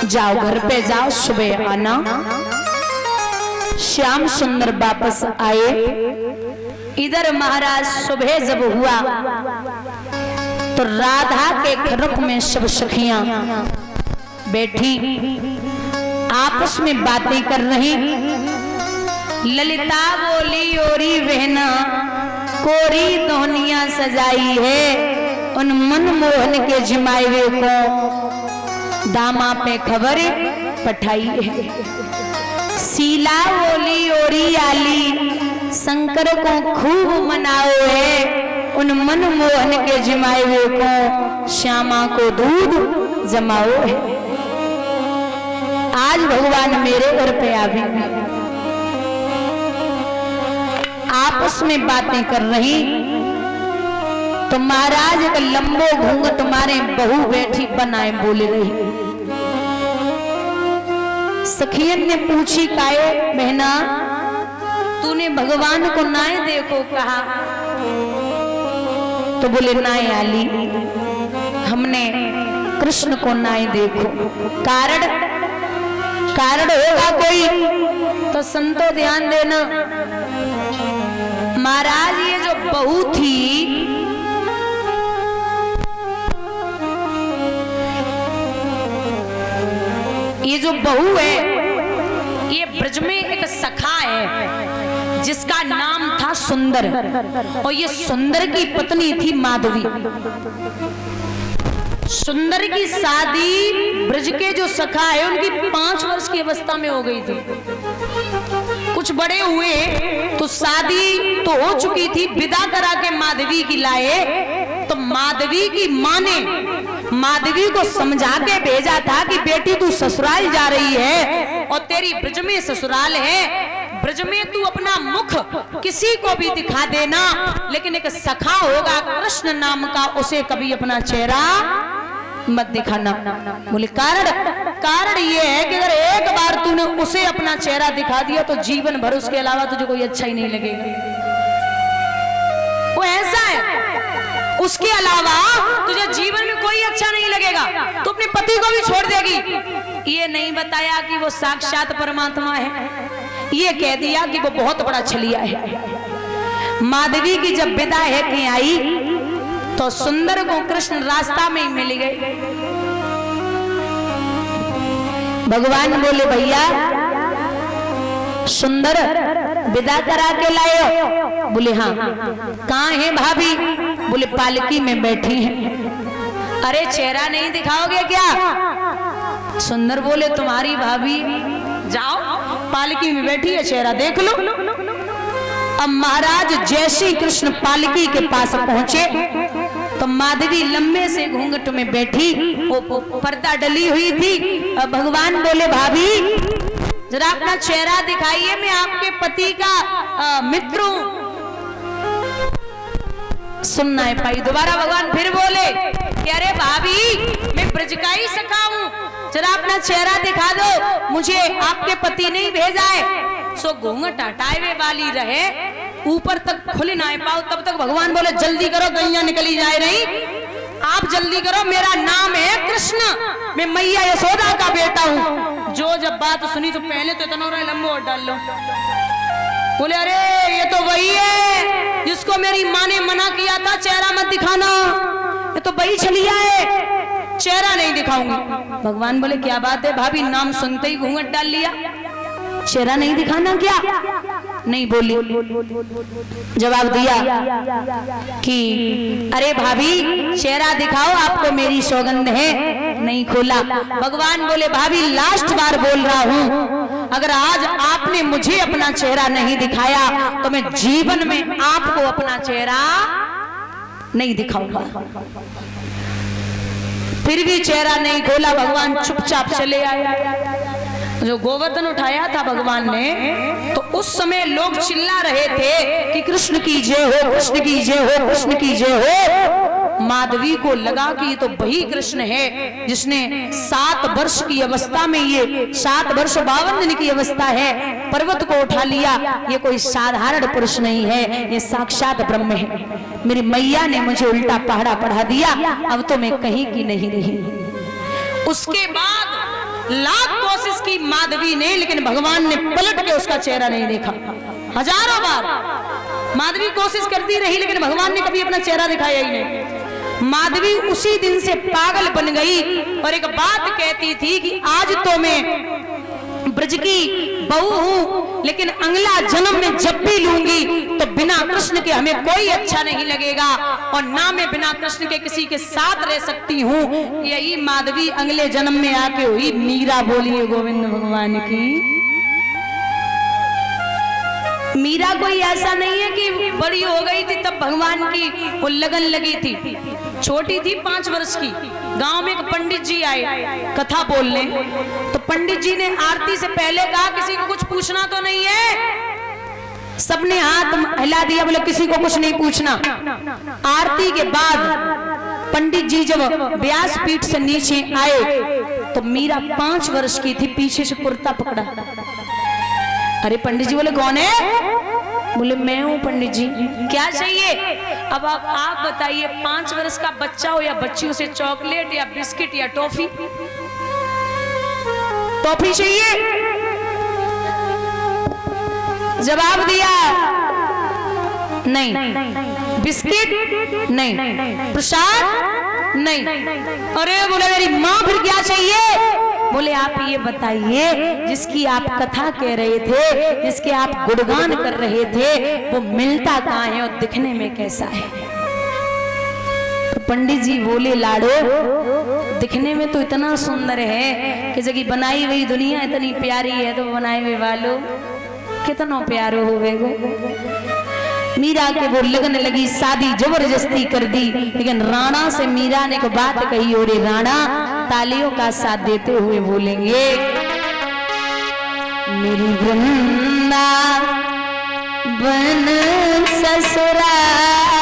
जाओ घर पे जाओ, सुबह आना। श्याम सुंदर वापस आए। इधर महाराज सुबह जब हुआ तो राधा के खरुक में सब सखियां बैठी आपस में बातें कर रही। ललिता बोली ओरी बहना कोरी दोहनिया सजाई है, उन मनमोहन के जमाए को दामा पे खबर पठाई है। शीला बोली ओरी आली शंकर को खूब मनाओ है, उन मनमोहन के जमाए को श्यामा को दूध जमाओ है। आज भगवान मेरे घर पे आवे, आपस में बातें कर रही तो महाराज का लंबो घूंघट तुम्हारे बहू बैठी बनाए बोल रही। सखियन ने पूछी काये बहना तूने भगवान को नाय देखो कहा? तो बोले नाय आली, हमने कृष्ण को नाय देखो। कारण कारण होगा कोई तो संतो ध्यान देना। महाराज ये जो बहू थी ये जो बहू है ये ब्रज में एक सखा है जिसका नाम था सुंदर, और ये सुंदर की पत्नी थी माधवी। सुंदर की शादी ब्रज के जो सखा है उनकी 5 वर्ष की अवस्था में हो गई थी। कुछ बड़े हुए तो शादी तो हो चुकी थी, विदा करा के माधवी की लाए तो माधवी की माँ ने माधवी को समझा के भेजा था कि बेटी तू ससुराल जा रही है और तेरी ब्रज में ससुराल है, ब्रज में तू अपना मुख किसी को भी दिखा देना, लेकिन एक सखा होगा कृष्ण नाम का, उसे कभी अपना चेहरा मत दिखाना। बोले कारण कारण ये है कि अगर एक बार तूने उसे अपना चेहरा दिखा दिया तो जीवन भर उसके अलावा तुझे कोई अच्छा ही नहीं लगेगा। वो ऐसा है, उसके अलावा तुझे जीवन में कोई अच्छा नहीं लगेगा, तू अपने पति को भी छोड़ देगी। ये नहीं बताया कि वो साक्षात परमात्मा है, ये कह दिया कि वो बहुत बड़ा छलिया है। माधवी की जब विदा है कि आई तो सुंदर को कृष्ण रास्ता में ही मिल गए। भगवान बोले भैया सुंदर विदा करा के लाए हो? बोले हाँ। कहाँ है भाभी? बोले पालकी में बैठी हैं। अरे चेहरा नहीं दिखाओगे क्या? सुंदर बोले तुम्हारी भाभी जाओ पालकी में बैठी है, चेहरा देख लो। अब महाराज जैसे कृष्ण पालकी के पास पहुंचे तो माधवी लंबे से घूंघट में बैठी, वो पर्दा डली हुई थी। अब भगवान बोले भाभी जरा अपना चेहरा दिखाइए, मैं आपके पति का मित्र हूं। सुनना है पाई। दोबारा भगवान फिर बोले कि अरे भाभी मैं ब्रज का ही सखा हूं, जरा अपना चेहरा दिखा दो, मुझे आपके पति नहीं भेजा है। सो घूंघट हटाए वाली रहे, ऊपर तक खुल ना पाओ, तब तक भगवान बोले जल्दी करो गैया निकली जाए रही, आप जल्दी करो, मेरा नाम है कृष्ण, मैं मैया यशोदा का बेटा हूँ। जो जब बात सुनी तो पहले तो इतना लंबो डाल लो। बोले अरे ये तो वही है जिसको मेरी माँ ने मना किया था चेहरा मत दिखाना, ये तो वही छलिया है, चेहरा नहीं दिखाऊंगी। भगवान बोले क्या बात है भाभी, नाम सुनते ही घूंघट डाल लिया, चेहरा नहीं दिखाना क्या? नहीं बोली। जवाब दिया कि अरे भाभी चेहरा दिखाओ, आपको मेरी सौगंध है। नहीं खोला। भगवान बोले भाभी लास्ट बार बोल रहा हूं, अगर आज आपने मुझे अपना चेहरा नहीं दिखाया तो मैं जीवन में आपको अपना चेहरा नहीं दिखाऊंगा। फिर भी चेहरा नहीं खोला, भगवान चुपचाप चले आए। जो गोवर्धन उठाया था भगवान ने तो उस समय लोग चिल्ला रहे थे कि कृष्ण की जय हो, कृष्ण की जय हो, कृष्ण की जय हो। माधवी को लगा कि ये तो वही कृष्ण है जिसने 7 वर्ष की अवस्था में, ये 7 वर्ष 52 दिन की अवस्था है, पर्वत को उठा लिया। ये कोई साधारण पुरुष नहीं है, ये साक्षात ब्रह्म है। मेरी मैया ने मुझे उल्टा पहाड़ा पढ़ा दिया, अब तो मैं कहीं की नहीं रही। उसके बाद लाख कोशिश की माधवी ने, लेकिन भगवान ने पलट के उसका चेहरा नहीं देखा। हजारों बार माधवी कोशिश करती रही, लेकिन भगवान ने कभी अपना चेहरा दिखाया ही नहीं। माधवी उसी दिन से पागल बन गई और एक बात कहती थी कि आज तो मैं ब्रज की बहू हूं, लेकिन अगला जन्म में जब भी लूंगी तो बिना कृष्ण के हमें कोई अच्छा नहीं लगेगा, और ना मैं बिना कृष्ण के किसी के साथ रह सकती हूँ। यही माधवी अगले जन्म में आके हुई। मीरा बोली गोविंद भगवान की। मीरा कोई ऐसा नहीं है कि बड़ी हो गई थी तब भगवान की वो लगन लगी थी। छोटी थी 5 वर्ष की। गांव में एक पंडित जी आए कथा बोलने, तो पंडित जी ने आरती से पहले कहा किसी को कुछ पूछना तो नहीं है। सबने हाथ हिला दिया, बोले किसी को कुछ नहीं पूछना। आरती के बाद पंडित जी जब व्यास पीठ से नीचे आए तो मीरा 5 वर्ष की थी, पीछे से कुर्ता पकड़ा। अरे पंडित जी बोले कौन है? बोले मैं हूँ पंडित जी। क्या चाहिए? अब आप बताइए, 5 वर्ष का बच्चा हो या बच्ची, उसे चॉकलेट या बिस्किट या टॉफी? टॉफी चाहिए। जवाब दिया नहीं। बिस्किट नहीं। प्रसाद नहीं। अरे बोले मेरी माँ फिर क्या चाहिए? बोले आप ये बताइए, जिसकी आप कथा कह रहे थे, जिसके आप गुणगान कर रहे थे, वो मिलता कहाँ है और दिखने में कैसा है? तो पंडित जी बोले लाडो, दिखने में तो इतना सुंदर है कि जगह बनाई हुई दुनिया इतनी प्यारी है, तो बनाए हुए वालों कितना प्यारो हो गए। मीरा के वो लगन लगी, शादी जबरदस्ती कर दी, लेकिन राणा से मीरा ने एक बात कही, और राणा तालियों का साथ देते हुए बोलेंगे, मेरी वृंदावन ससुराल